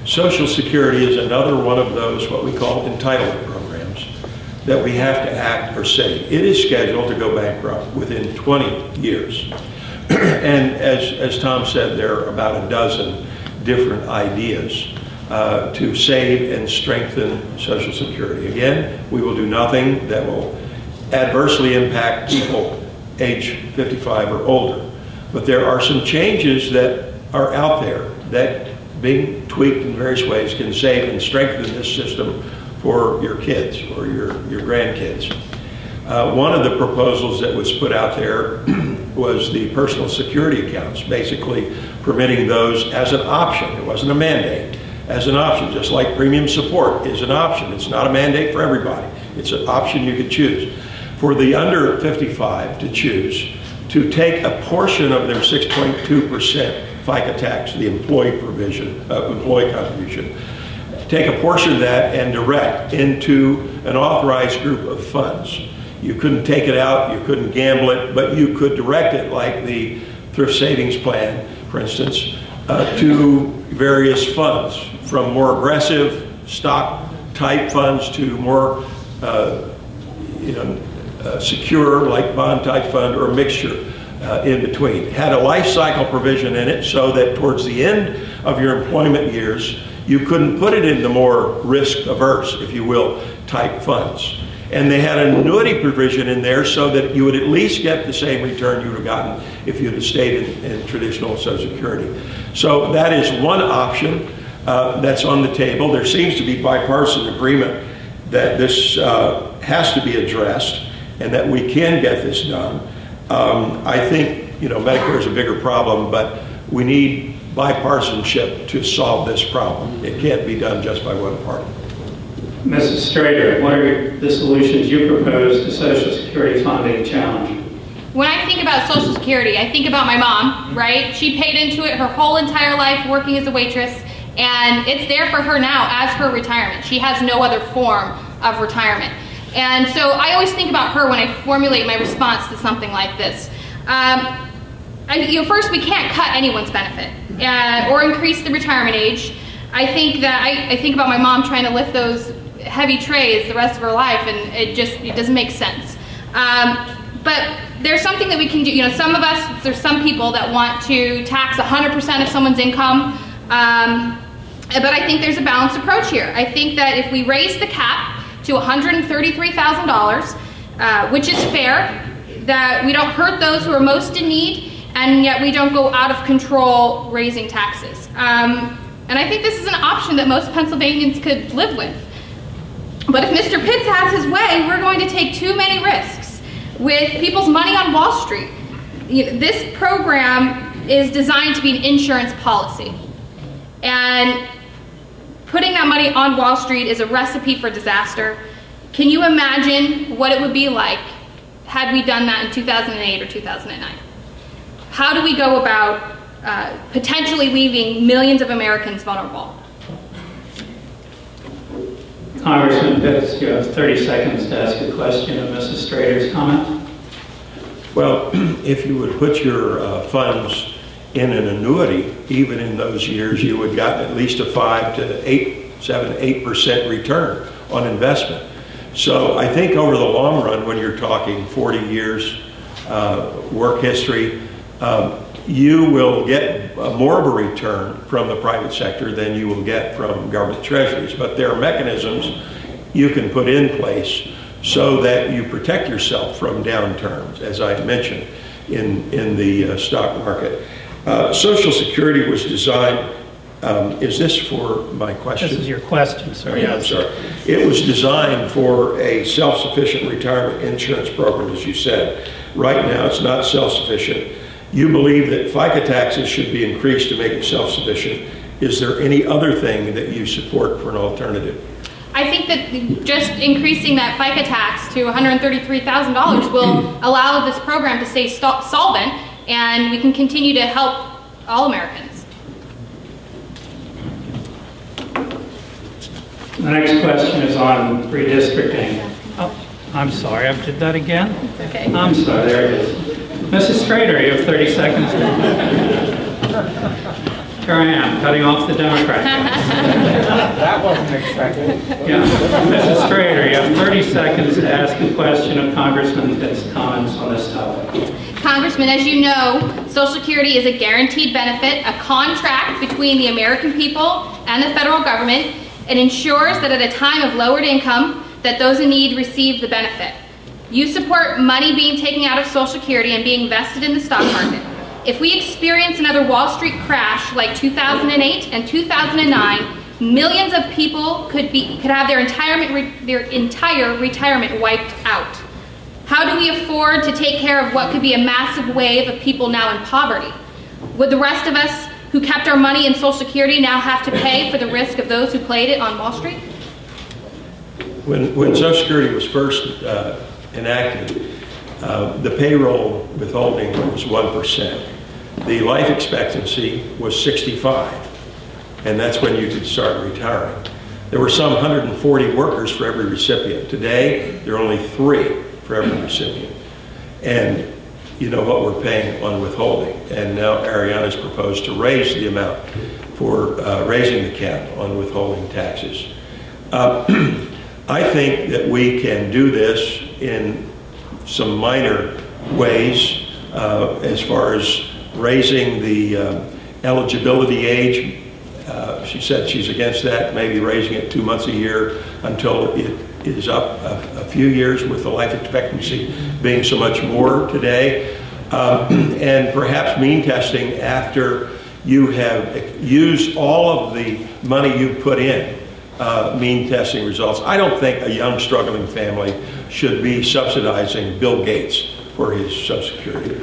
Social Security is another one of those, what we call entitlement programs, that we have to act or save. It is scheduled to go bankrupt within 20 years. And as Tom said, there are about a dozen different ideas to save and strengthen Social Security. Again, we will do nothing that will adversely impact people age 55 or older. But there are some changes that are out there that, being tweaked in various ways, can save and strengthen this system for your kids or your grandkids. One of the proposals that was put out there was the personal security accounts, basically permitting those as an option. It wasn't a mandate, as an option, just like premium support is an option. It's not a mandate for everybody. It's an option you could choose. For the under 55 to choose to take a portion of their 6.2% FICA tax, the employee provision, employee contribution, take a portion of that and direct into an authorized group of funds. You couldn't take it out, you couldn't gamble it, but you could direct it, like the thrift savings plan, for instance, to various funds, from more aggressive stock type funds to more secure, like bond type fund, or a mixture in between. Had a life cycle provision in it so that towards the end of your employment years, you couldn't put it in the more risk averse, if you will, type funds. And they had an annuity provision in there so that you would at least get the same return you would have gotten if you'd have stayed in traditional Social Security. So that is one option that's on the table. There seems to be bipartisan agreement that this has to be addressed and that we can get this done. I think, Medicare is a bigger problem, but we need bipartisanship to solve this problem. It can't be done just by one party. Mrs. Strader, what are the solutions you propose to Social Security funding challenge? When I think about Social Security, I think about my mom, right? She paid into it her whole entire life working as a waitress, and it's there for her now as her retirement. She has no other form of retirement. And so I always think about her when I formulate my response to something like this. First, we can't cut anyone's benefit or increase the retirement age. I think about my mom trying to lift those heavy trays the rest of her life, and it doesn't make sense. But there's something that we can do. There's some people that want to tax 100% of someone's income, but I think there's a balanced approach here. I think that if we raise the cap to $133,000, which is fair, that we don't hurt those who are most in need, and yet we don't go out of control raising taxes. And I think this is an option that most Pennsylvanians could live with. But if Mr. Pitts has his way, we're going to take too many risks with people's money on Wall Street. This program is designed to be an insurance policy. And putting that money on Wall Street is a recipe for disaster. Can you imagine what it would be like had we done that in 2008 or 2009? How do we go about potentially leaving millions of Americans vulnerable? Congressman Pitts, you have 30 seconds to ask a question of Mrs. Strader's comment. Well, if you would put your funds in an annuity, even in those years, you would get at least a 7-8% return on investment. So I think over the long run, when you're talking 40 years work history, you will get more of a return from the private sector than you will get from government treasuries. But there are mechanisms you can put in place so that you protect yourself from downturns, as I mentioned, in the stock market. Social Security was designed, is this for my question? This is your question, sir. Yeah, I'm sorry. It was designed for a self-sufficient retirement insurance program, as you said. Right now, it's not self-sufficient. You believe that FICA taxes should be increased to make it self-sufficient. Is there any other thing that you support for an alternative? I think that just increasing that FICA tax to $133,000 will allow this program to stay solvent, and we can continue to help all Americans. The next question is on redistricting. Oh, I'm sorry, I did that again? It's okay. I'm sorry, there it is. Mrs. Strader, you have 30 seconds. Here I am, cutting off the Democrat. That wasn't expected. Yeah. Mrs. Strader, you have 30 seconds to ask a question of Congressman Pitt's comments on this topic. Congressman, as you know, Social Security is a guaranteed benefit, a contract between the American people and the federal government. It ensures that at a time of lowered income, that those in need receive the benefit. You support money being taken out of Social Security and being invested in the stock market. If we experience another Wall Street crash like 2008 and 2009, millions of people could have their entire retirement wiped out. How do we afford to take care of what could be a massive wave of people now in poverty? Would the rest of us who kept our money in Social Security now have to pay for the risk of those who played it on Wall Street? When Social Security was first enacted, the payroll withholding was 1%. The life expectancy was 65, and that's when you could start retiring. There were some 140 workers for every recipient. Today, there are only 3 for every recipient. And you know what we're paying on withholding. And now Aryanna's proposed to raise the amount for raising the cap on withholding taxes. I think that we can do this in some minor ways as far as raising the eligibility age. She said she's against that, maybe raising it 2 months a year until it is up a few years, with the life expectancy being so much more today. And perhaps mean testing after you have used all of the money you put in, mean testing results. I don't think a young struggling family should be subsidizing Bill Gates for his Social Security.